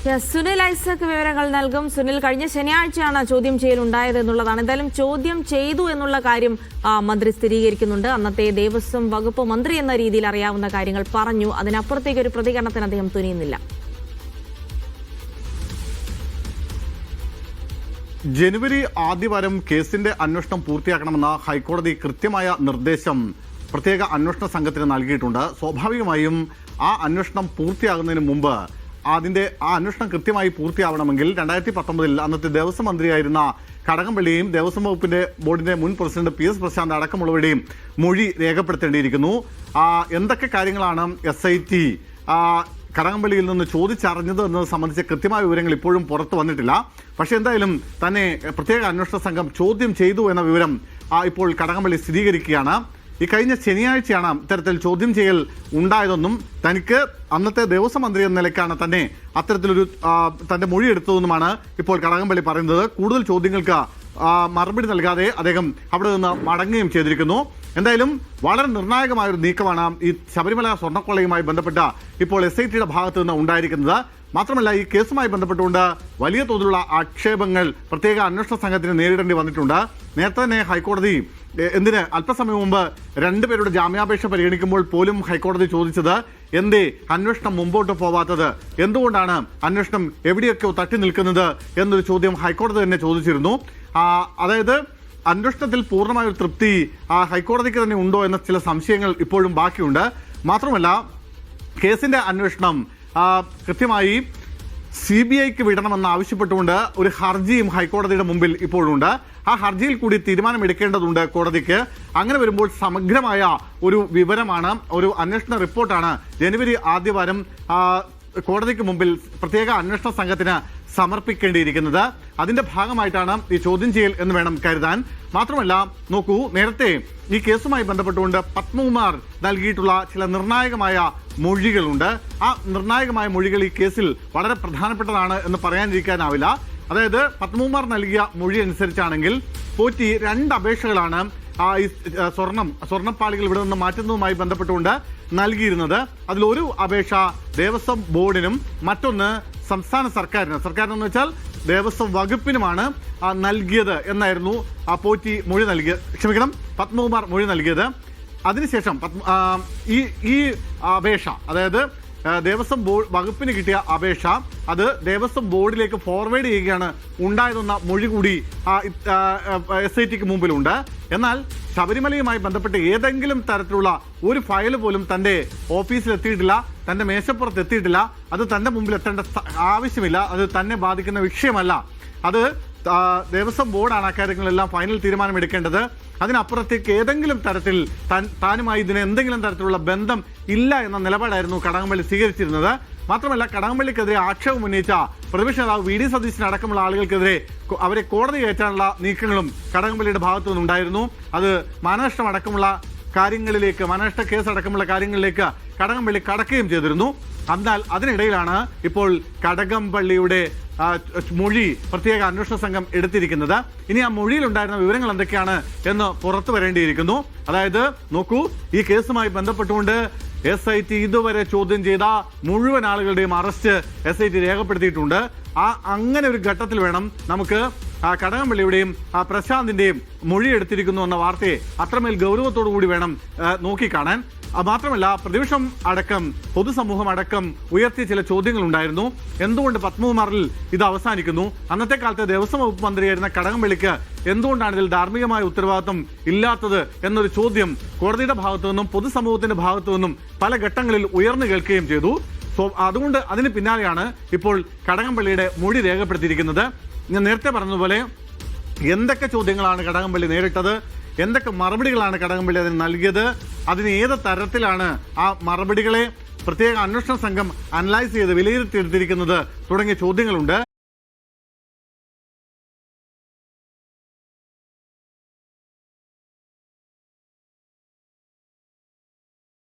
സുനിൽ ഐസക് വിവരങ്ങൾ നൽകും. സുനിൽ, കഴിഞ്ഞ ശനിയാഴ്ചയാണ് ചോദ്യം ചെയ്യലുണ്ടായത് എന്നുള്ളതാണ്. എന്തായാലും ചോദ്യം ചെയ്തു എന്നുള്ള കാര്യം മന്ത്രി സ്ഥിരീകരിക്കുന്നുണ്ട്. അന്നത്തെ ദേവസ്വം വകുപ്പ് മന്ത്രി എന്ന രീതിയിൽ അറിയാവുന്ന കാര്യങ്ങൾ പറഞ്ഞു. അതിനപ്പുറത്തേക്ക് ഒരു പ്രതികരണത്തിന് അദ്ദേഹം തുനിയുന്നില്ല. ജനുവരി ആദ്യവാരം കേസിന്റെ അന്വേഷണം പൂർത്തിയാക്കണമെന്ന ഹൈക്കോടതി കൃത്യമായ നിർദ്ദേശം പ്രത്യേക അന്വേഷണ സംഘത്തിന് നൽകിയിട്ടുണ്ട്. സ്വാഭാവികമായും ആ അന്വേഷണം പൂർത്തിയാകുന്നതിന് മുമ്പ് അതിന്റെ ആ അന്വേഷണം കൃത്യമായി പൂർത്തിയാവണമെങ്കിൽ 2019 അന്നത്തെ ദേവസ്വം മന്ത്രിയായിരുന്ന കടകംപള്ളിയെയും ദേവസ്വം വകുപ്പിന്റെ ബോർഡിന്റെ മുൻ പ്രസിഡന്റ് PS പ്രശാന്ത് അടക്കമുള്ളവരുടെയും മൊഴി രേഖപ്പെടുത്തേണ്ടിയിരിക്കുന്നു. എന്തൊക്കെ കാര്യങ്ങളാണ് SIT കടകംപള്ളിയിൽ നിന്ന് ചോദിച്ചറിഞ്ഞത് എന്നത് സംബന്ധിച്ച കൃത്യമായ വിവരങ്ങൾ ഇപ്പോഴും പുറത്തു വന്നിട്ടില്ല. പക്ഷേ എന്തായാലും തന്നെ പ്രത്യേക അന്വേഷണ സംഘം ചോദ്യം ചെയ്തു എന്ന വിവരം ഇപ്പോൾ കടകംപള്ളി സ്ഥിരീകരിക്കുകയാണ്. ഈ കഴിഞ്ഞ ശനിയാഴ്ചയാണ് ഇത്തരത്തിൽ ചോദ്യം ചെയ്യൽ ഉണ്ടായതെന്നും തനിക്ക് അന്നത്തെ ദേവസ്വം മന്ത്രി എന്ന നിലയ്ക്കാണ് തന്നെ അത്തരത്തിലൊരു തന്റെ മൊഴി എടുത്തതെന്നുമാണ് ഇപ്പോൾ കടകംപള്ളി പറയുന്നത്. കൂടുതൽ ചോദ്യങ്ങൾക്ക് മറുപടി നൽകാതെ അദ്ദേഹം അവിടെ നിന്ന് മടങ്ങുകയും ചെയ്തിരിക്കുന്നു. എന്തായാലും വളരെ നിർണായകമായൊരു നീക്കമാണ് ഈ ശബരിമല സ്വർണ്ണക്കൊള്ളയുമായി ബന്ധപ്പെട്ട ഇപ്പോൾ SITയുടെ ഭാഗത്തു നിന്ന് ഉണ്ടായിരിക്കുന്നത്. മാത്രമല്ല ഈ കേസുമായി ബന്ധപ്പെട്ടുകൊണ്ട് വലിയ തോതിലുള്ള ആക്ഷേപങ്ങൾ പ്രത്യേക അന്വേഷണ സംഘത്തിന് നേരിടേണ്ടി വന്നിട്ടുണ്ട്. നേരത്തെ തന്നെ ഹൈക്കോടതി അല്പസമയം മുമ്പ് രണ്ടുപേരുടെ ജാമ്യാപേക്ഷ പരിഗണിക്കുമ്പോൾ പോലും ഹൈക്കോടതി ചോദിച്ചത് എന്തേ അന്വേഷണം മുമ്പോട്ട് പോവാത്തത്, എന്തുകൊണ്ടാണ് അന്വേഷണം എവിടെയൊക്കെയോ തട്ടി നിൽക്കുന്നത് എന്നൊരു ചോദ്യം ഹൈക്കോടതി തന്നെ ചോദിച്ചിരുന്നു. അതായത് അന്വേഷണത്തിൽ പൂർണ്ണമായൊരു തൃപ്തി ഹൈക്കോടതിക്ക് തന്നെ ഉണ്ടോ എന്ന ചില സംശയങ്ങൾ ഇപ്പോഴും ബാക്കിയുണ്ട്. മാത്രമല്ല കേസിന്റെ അന്വേഷണം കൃത്യമായി CBIക്ക് വിടണമെന്ന് ആവശ്യപ്പെട്ടുകൊണ്ട് ഒരു ഹർജിയും ഹൈക്കോടതിയുടെ മുമ്പിൽ ഇപ്പോഴുണ്ട്. ആ ഹർജിയിൽ കൂടി തീരുമാനമെടുക്കേണ്ടതുണ്ട് കോടതിക്ക്. അങ്ങനെ വരുമ്പോൾ സമഗ്രമായ ഒരു വിവരമാണ്, ഒരു അന്വേഷണ റിപ്പോർട്ടാണ് ജനുവരി ആദ്യവാരം കോടതിക്ക് മുമ്പിൽ പ്രത്യേക അന്വേഷണ സംഘത്തിന് സമർപ്പിക്കേണ്ടിയിരിക്കുന്നത്. അതിന്റെ ഭാഗമായിട്ടാണ് ഈ ചോദ്യം ചെയ്യൽ എന്ന് വേണം കരുതാൻ. മാത്രമല്ല നോക്കൂ, നേരത്തെ ഈ കേസുമായി ബന്ധപ്പെട്ടുകൊണ്ട് പത്മകുമാർ നൽകിയിട്ടുള്ള ചില നിർണായകമായ മൊഴികളുണ്ട്. ആ നിർണായകമായ മൊഴികൾ ഈ കേസിൽ വളരെ പ്രധാനപ്പെട്ടതാണ് എന്ന് പറയാനിരിക്കാനാവില്ല. അതായത് പത്മകുമാർ നൽകിയ മൊഴി അനുസരിച്ചാണെങ്കിൽ പോറ്റി 2 അപേക്ഷകളാണ് ഈ സ്വർണ്ണപ്പാളികൾ ഇവിടെ നിന്ന് മാറ്റുന്നതുമായി ബന്ധപ്പെട്ടുകൊണ്ട് നൽകിയിരുന്നത്. അതിലൊരു അപേക്ഷ ദേവസ്വം ബോർഡിനും മറ്റൊന്ന് സംസ്ഥാന സർക്കാരിനെന്ന് വെച്ചാൽ ദേവസ്വം വകുപ്പിനുമാണ് നൽകിയത് എന്നായിരുന്നു പോറ്റി പത്മകുമാർ മൊഴി നൽകിയത്. അതിനുശേഷം ഈ അപേക്ഷ, അതായത് ദേവസ്വം വകുപ്പിന് കിട്ടിയ അപേക്ഷ, അത് ദേവസ്വം ബോർഡിലേക്ക് ഫോർവേഡ് ചെയ്യുകയാണ് ഉണ്ടായതെന്ന മൊഴി കൂടി SITക്ക് മുമ്പിലുണ്ട്. എന്നാൽ ശബരിമലയുമായി ബന്ധപ്പെട്ട് ഏതെങ്കിലും തരത്തിലുള്ള ഒരു ഫയൽ പോലും തന്റെ ഓഫീസിൽ എത്തിയിട്ടില്ല, തന്റെ മേശപ്പുറത്ത് എത്തിയിട്ടില്ല. അത് തന്റെ മുമ്പിൽ എത്തേണ്ട ആവശ്യമില്ല, അത് തന്നെ ബാധിക്കുന്ന വിഷയമല്ല. അത് ദേവസ്വം ബോർഡാണ് അക്കാര്യങ്ങളെല്ലാം ഫൈനൽ തീരുമാനമെടുക്കേണ്ടത്. അതിനപ്പുറത്തേക്ക് ഏതെങ്കിലും തരത്തിൽ താനുമായി ഇതിന് എന്തെങ്കിലും തരത്തിലുള്ള ബന്ധം ഇല്ല എന്ന നിലപാടായിരുന്നു കടകംപള്ളി സ്വീകരിച്ചിരുന്നത്. മാത്രമല്ല കടകംപള്ളിക്കെതിരെ ആക്ഷേപം ഉന്നയിച്ച പ്രതിപക്ഷ നേതാവ് VD സതീശൻ അടക്കമുള്ള ആളുകൾക്കെതിരെ അവരെ കോടതി കയറ്റാനുള്ള നീക്കങ്ങളും കടകംപള്ളിയുടെ ഭാഗത്തു നിന്നുണ്ടായിരുന്നു. അത് മാനനഷ്ടം അടക്കമുള്ള കാര്യങ്ങളിലേക്ക്, മാനനഷ്ട കേസ് അടക്കമുള്ള കാര്യങ്ങളിലേക്ക് കടകംപള്ളി കടക്കുകയും ചെയ്തിരുന്നു. എന്നാൽ അതിനിടയിലാണ് ഇപ്പോൾ കടകംപള്ളിയുടെ മൊഴി പ്രത്യേക അന്വേഷണ സംഘം എടുത്തിരിക്കുന്നത്. ഇനി ആ മൊഴിയിലുണ്ടായിരുന്ന വിവരങ്ങൾ എന്തൊക്കെയാണ് എന്ന് പുറത്തു വരേണ്ടിയിരിക്കുന്നു. അതായത് നോക്കൂ, ഈ കേസുമായി ബന്ധപ്പെട്ടുകൊണ്ട് SIT ഇതുവരെ ചോദ്യം ചെയ്ത മുഴുവൻ ആളുകളുടെയും അറസ്റ്റ് SIT രേഖപ്പെടുത്തിയിട്ടുണ്ട്. അങ്ങനെ ഒരു ഘട്ടത്തിൽ വേണം നമുക്ക് കടകംപള്ളിയുടെയും പ്രശാന്തിന്റെയും മൊഴി എടുത്തിരിക്കുന്നു എന്ന വാർത്തയെ അത്രമേൽ ഗൗരവത്തോടു കൂടി വേണം നോക്കിക്കാണാൻ. മാത്രമല്ല പ്രതിപക്ഷം അടക്കം പൊതുസമൂഹം അടക്കം ഉയർത്തിയ ചില ചോദ്യങ്ങൾ ഉണ്ടായിരുന്നു. എന്തുകൊണ്ട് പത്മകുമാറിൽ ഇത് അവസാനിക്കുന്നു? അന്നത്തെ കാലത്തെ ദേവസ്വം വകുപ്പ് മന്ത്രിയായിരുന്ന കടകംപള്ളിക്ക് എന്തുകൊണ്ടാണ് ഇതിൽ ധാർമ്മികമായ ഉത്തരവാദിത്വം ഇല്ലാത്തത് എന്നൊരു ചോദ്യം കോടതിയുടെ ഭാഗത്തു നിന്നും പൊതുസമൂഹത്തിന്റെ ഭാഗത്തു നിന്നും പല ഘട്ടങ്ങളിൽ ഉയർന്നു കേൾക്കുകയും ചെയ്തു. അതുകൊണ്ട് അതിന് പിന്നാലെയാണ് ഇപ്പോൾ കടകംപള്ളിയുടെ മൊഴി രേഖപ്പെടുത്തിയിരിക്കുന്നത്. ഞാൻ നേരത്തെ പറഞ്ഞതുപോലെ എന്തൊക്കെ ചോദ്യങ്ങളാണ് കടകംപള്ളി നേരിട്ടത്, എന്തൊക്കെ മറുപടികളാണ് കടകംപള്ളി അതിന് നൽകിയത്, അതിന് ഏത് തരത്തിലാണ് ആ മറുപടികളെ പ്രത്യേക അന്വേഷണ സംഘം അനലൈസ് ചെയ്ത് വിലയിരുത്തിയെടുത്തിരിക്കുന്നത് തുടങ്ങിയ ചോദ്യങ്ങളുണ്ട്.